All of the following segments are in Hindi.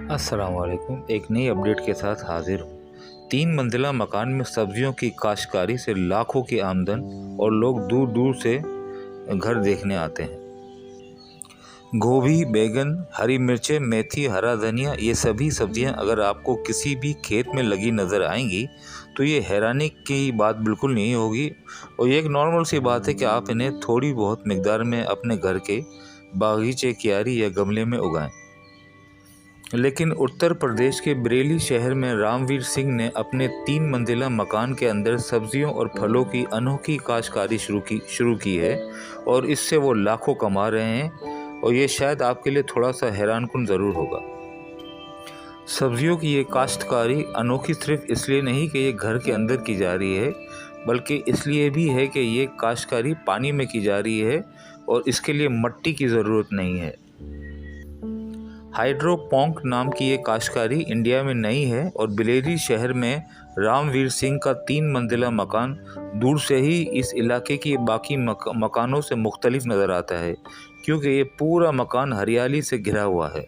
अस्सलाम वालेकुम। एक नई अपडेट के साथ हाजिर हूँ। 3 मंजिला मकान में सब्जियों की काश्तकारी से लाखों की आमदन और लोग दूर दूर से घर देखने आते हैं। गोभी, बैगन, हरी मिर्चें, मेथी, हरा धनिया, ये सभी सब्जियां अगर आपको किसी भी खेत में लगी नज़र आएंगी तो ये हैरानी की बात बिल्कुल नहीं होगी और ये एक नॉर्मल सी बात है कि आप इन्हें थोड़ी बहुत मिकदार में अपने घर के बागीचे, क्यारी या गमले में उगाएं। लेकिन उत्तर प्रदेश के बरेली शहर में रामवीर सिंह ने अपने 3 मंजिला मकान के अंदर सब्जियों और फलों की अनोखी काश्तकारी शुरू की है और इससे वो लाखों कमा रहे हैं और ये शायद आपके लिए थोड़ा सा हैरानकुन ज़रूर होगा। सब्जियों की ये काश्तकारी अनोखी सिर्फ इसलिए नहीं कि ये घर के अंदर की जा रही है, बल्कि इसलिए भी है कि ये काश्तकारी पानी में की जा रही है और इसके लिए मिट्टी की ज़रूरत नहीं है। हाइड्रोपोनिक नाम की ये काश्तकारी इंडिया में नई है और बरेली शहर में रामवीर सिंह का 3 मंजिला मकान दूर से ही इस इलाके की बाकी मकानों से मुख्तलिफ नज़र आता है, क्योंकि ये पूरा मकान हरियाली से घिरा हुआ है।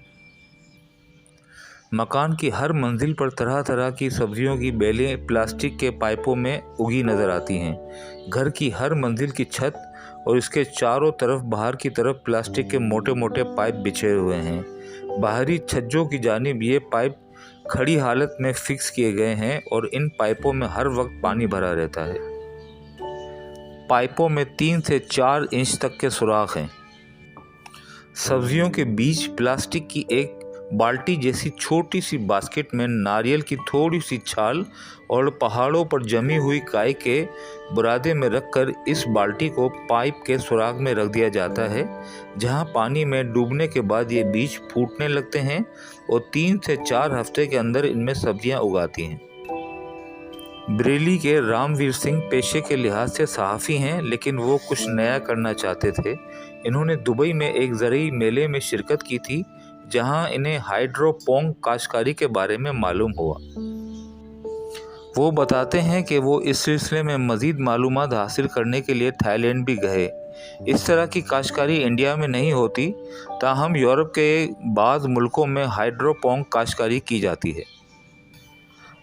मकान की हर मंजिल पर तरह तरह की सब्जियों की बेलें प्लास्टिक के पाइपों में उगी नज़र आती हैं। घर की हर मंजिल की छत और इसके चारों तरफ बाहर की तरफ प्लास्टिक के मोटे मोटे पाइप बिछे हुए हैं। बाहरी छज्जों की जानिब ये पाइप खड़ी हालत में फिक्स किए गए हैं और इन पाइपों में हर वक्त पानी भरा रहता है। पाइपों में 3 से 4 इंच तक के सुराख हैं। सब्जियों के बीच प्लास्टिक की एक बाल्टी जैसी छोटी सी बास्केट में नारियल की थोड़ी सी छाल और पहाड़ों पर जमी हुई काई के बुरादे में रखकर इस बाल्टी को पाइप के सुराख में रख दिया जाता है, जहां पानी में डूबने के बाद ये बीज फूटने लगते हैं और 3 से 4 हफ्ते के अंदर इनमें सब्जियां उगाती हैं। बरेली के रामवीर सिंह पेशे के लिहाज से सहाफ़ी हैं, लेकिन वो कुछ नया करना चाहते थे। इन्होंने दुबई में एक ज़रूरी मेले में शिरकत की थी, जहां इन्हें हाइड्रोपोनिक काश्तकारी के बारे में मालूम हुआ। वो बताते हैं कि वो इस सिलसिले में मज़ीद मालूमात हासिल करने के लिए थाईलैंड भी गए। इस तरह की काश्तकारी इंडिया में नहीं होती, ताहम यूरोप के बाज़ मुल्कों में हाइड्रोपोनिक काश्तकारी की जाती है।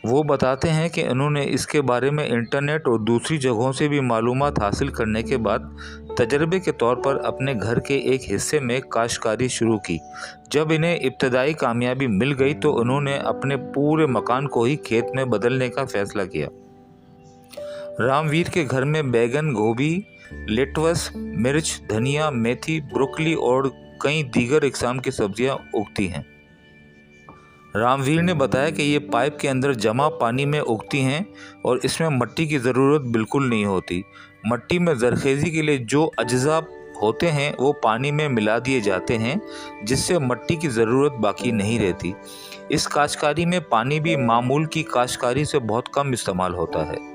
वो बताते हैं कि उन्होंने इसके बारे में इंटरनेट और दूसरी जगहों से भी मालूमात हासिल करने के बाद तजर्बे के तौर पर अपने घर के एक हिस्से में काश्तकारी शुरू की। जब इन्हें इब्तदाई कामयाबी मिल गई तो उन्होंने अपने पूरे मकान को ही खेत में बदलने का फैसला किया। रामवीर के घर में बैगन, गोभी, लेटवस, मिर्च, धनिया, मेथी, ब्रोकली और कई दीगर इकसाम की सब्जियां उगती हैं। रामवीर ने बताया कि ये पाइप के अंदर जमा पानी में उगती हैं और इसमें मिट्टी की ज़रूरत बिल्कुल नहीं होती। मिट्टी में ज़रख़ेज़ी के लिए जो अज्जा होते हैं वो पानी में मिला दिए जाते हैं, जिससे मिट्टी की ज़रूरत बाकी नहीं रहती। इस काश्तकारी में पानी भी मामूल की काश्तकारी से बहुत कम इस्तेमाल होता है।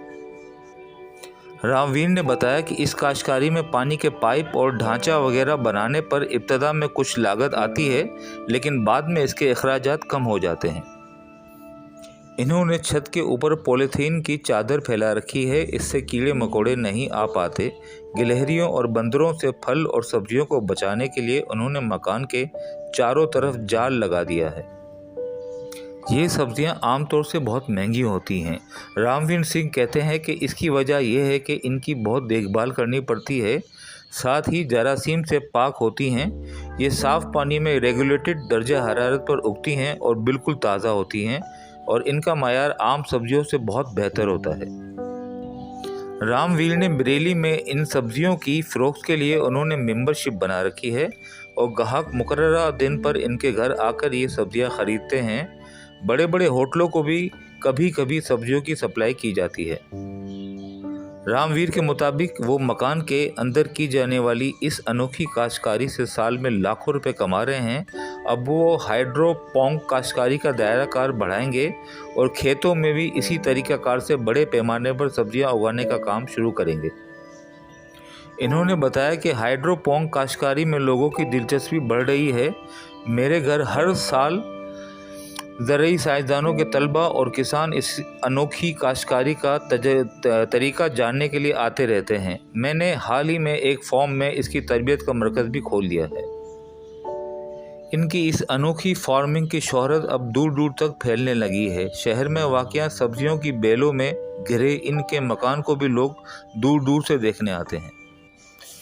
रामवीर ने बताया कि इस काश्तकारी में पानी के पाइप और ढांचा वगैरह बनाने पर इब्तदा में कुछ लागत आती है, लेकिन बाद में इसके अखराजात कम हो जाते हैं। इन्होंने छत के ऊपर पॉलीथीन की चादर फैला रखी है, इससे कीड़े मकोड़े नहीं आ पाते। गिलहरियों और बंदरों से फल और सब्जियों को बचाने के लिए उन्होंने मकान के चारों तरफ जाल लगा दिया है। ये सब्जियां आमतौर से बहुत महंगी होती हैं। रामवीर सिंह कहते हैं कि इसकी वजह यह है कि इनकी बहुत देखभाल करनी पड़ती है, साथ ही जरासीम से पाक होती हैं। ये साफ़ पानी में रेगुलेटेड दर्जा हरारत पर उगती हैं और बिल्कुल ताज़ा होती हैं और इनका मायार आम सब्जियों से बहुत बेहतर होता है। रामवीर ने बरेली में इन सब्जियों की फ़रोख्त के लिए उन्होंने मेंबरशिप बना रखी है और ग्राहक मुकर्ररा दिन पर इनके घर आकर ये सब्जियां ख़रीदते हैं। बड़े बड़े होटलों को भी कभी कभी सब्जियों की सप्लाई की जाती है। रामवीर के मुताबिक वो मकान के अंदर की जाने वाली इस अनोखी काश्तकारी से साल में लाखों रुपए कमा रहे हैं। अब वो हाइड्रोपोनिक काश्तकारी का दायरा कार बढ़ाएंगे और खेतों में भी इसी तरीक़ाकार से बड़े पैमाने पर सब्जियां उगाने का काम शुरू करेंगे। इन्होंने बताया कि हाइड्रोपोनिक काश्तकारी में लोगों की दिलचस्पी बढ़ रही है। मेरे घर हर साल ज़रूरी साइंसदानों के तलबा और किसान इस अनोखी काश्तकारी का तरीका जानने के लिए आते रहते हैं। मैंने हाल ही में एक फॉर्म में इसकी तरबियत का मरकज़ भी खोल दिया है। इनकी इस अनोखी फार्मिंग की शोहरत अब दूर दूर तक फैलने लगी है। शहर में वाक़या सब्जियों की बेलों में घिरे इनके मकान को भी लोग दूर दूर से देखने आते हैं।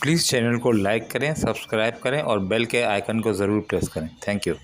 प्लीज़ चैनल को लाइक करें, सब्सक्राइब करें और बेल के आइकन को ज़रूर प्रेस करें। Thank you.